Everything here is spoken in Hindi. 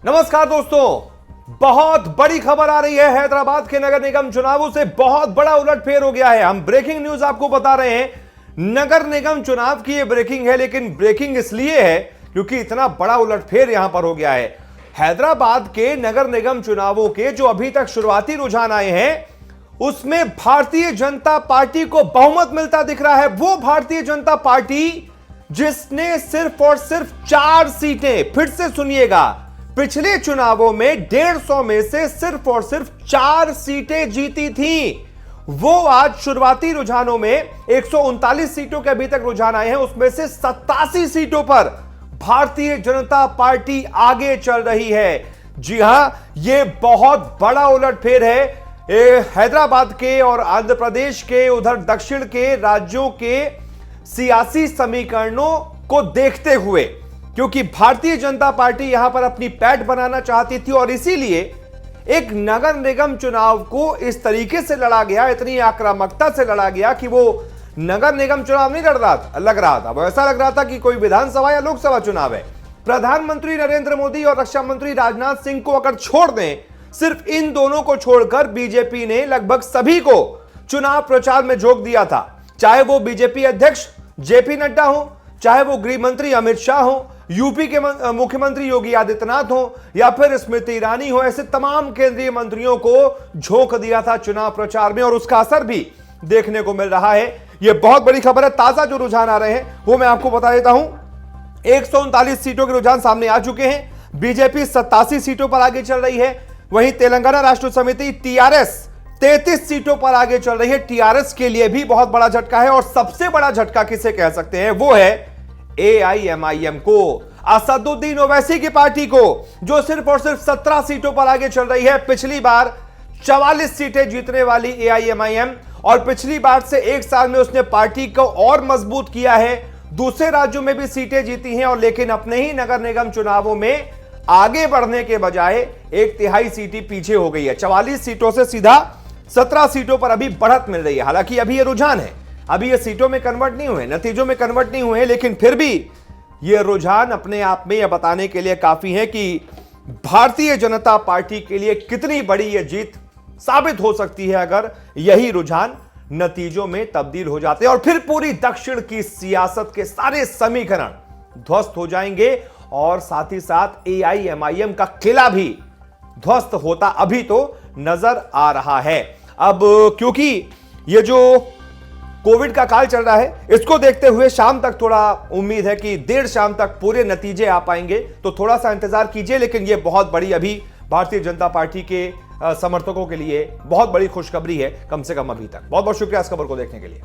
नमस्कार दोस्तों, बहुत बड़ी खबर आ रही है। हैदराबाद के नगर निगम चुनावों से बहुत बड़ा उलटफेर हो गया है। हम ब्रेकिंग न्यूज आपको बता रहे हैं। नगर निगम चुनाव की ये ब्रेकिंग है, लेकिन ब्रेकिंग इसलिए है क्योंकि इतना बड़ा उलटफेर यहां पर हो गया है। हैदराबाद के नगर निगम चुनावों के जो अभी तक शुरुआती रुझान आए हैं, उसमें भारतीय जनता पार्टी को बहुमत मिलता दिख रहा है। वो भारतीय जनता पार्टी जिसने सिर्फ और सिर्फ 4 सीटें, फिर से सुनिएगा, पिछले चुनावों में 150 में से सिर्फ और सिर्फ 4 सीटें जीती थी, वो आज शुरुआती रुझानों में 139 सीटों के अभी तक रुझान आए हैं, उसमें से 87 सीटों पर भारतीय जनता पार्टी आगे चल रही है। जी हां, यह बहुत बड़ा उलटफेर है। हैदराबाद के और आंध्र प्रदेश के, उधर दक्षिण के राज्यों के सियासी समीकरणों को देखते हुए, क्योंकि भारतीय जनता पार्टी यहां पर अपनी पैठ बनाना चाहती थी और इसीलिए एक नगर निगम चुनाव को इस तरीके से लड़ा गया, इतनी आक्रामकता से लड़ा गया कि वो नगर निगम चुनाव नहीं लग रहा था। वो ऐसा लग रहा था कि कोई विधानसभा या लोकसभा चुनाव है। प्रधानमंत्री नरेंद्र मोदी और रक्षा मंत्री राजनाथ सिंह को अगर छोड़ दें, सिर्फ इन दोनों को छोड़कर बीजेपी ने लगभग सभी को चुनाव प्रचार में झोंक दिया था। चाहे वो बीजेपी अध्यक्ष जेपी नड्डा हो, चाहे वो गृह मंत्री अमित शाह हो, यूपी के मुख्यमंत्री योगी आदित्यनाथ हो, या फिर स्मृति ईरानी हो, ऐसे तमाम केंद्रीय मंत्रियों को झोंक दिया था चुनाव प्रचार में और उसका असर भी देखने को मिल रहा है। यह बहुत बड़ी खबर है। ताजा जो रुझान आ रहे हैं वो मैं आपको बता देता हूं। 139 सीटों के रुझान सामने आ चुके हैं। बीजेपी 87 सीटों पर आगे चल रही है। वहीं तेलंगाना राष्ट्र समिति टीआरएस 33 सीटों पर आगे चल रही है। टीआरएस के लिए भी बहुत बड़ा झटका है और सबसे बड़ा झटका किसे कह सकते हैं, वो है एआईएमआईएम को, असदुद्दीन ओवैसी की पार्टी को, जो सिर्फ और सिर्फ 17 सीटों पर आगे चल रही है। पिछली बार 44 सीटें जीतने वाली एआईएमआईएम, और पिछली बार से एक साल में उसने पार्टी को और मजबूत किया है। दूसरे राज्यों में भी सीटें जीती हैं, और लेकिन अपने ही नगर निगम चुनावों में आगे बढ़ने के बजाय 1/3 सीटें पीछे हो गई है। 44 सीटों से सीधा 17 सीटों पर अभी बढ़त मिल रही है। हालांकि अभी ये रुझान है, अभी ये सीटों में कन्वर्ट नहीं हुए, नतीजों में कन्वर्ट नहीं हुए, लेकिन फिर भी ये रुझान अपने आप में यह बताने के लिए काफी है कि भारतीय जनता पार्टी के लिए कितनी बड़ी यह जीत साबित हो सकती है अगर यही रुझान नतीजों में तब्दील हो जाते हैं, और फिर पूरी दक्षिण की सियासत के सारे समीकरण ध्वस्त हो जाएंगे और साथ ही साथ एआईएमआईएम का किला भी ध्वस्त होता अभी तो नजर आ रहा है। अब क्योंकि ये जो कोविड का काल चल रहा है, इसको देखते हुए शाम तक थोड़ा उम्मीद है कि देर शाम तक पूरे नतीजे आ पाएंगे, तो थोड़ा सा इंतजार कीजिए। लेकिन ये बहुत बड़ी अभी भारतीय जनता पार्टी के समर्थकों के लिए बहुत बड़ी खुशखबरी है, कम से कम अभी तक। बहुत बहुत शुक्रिया इस खबर को देखने के लिए।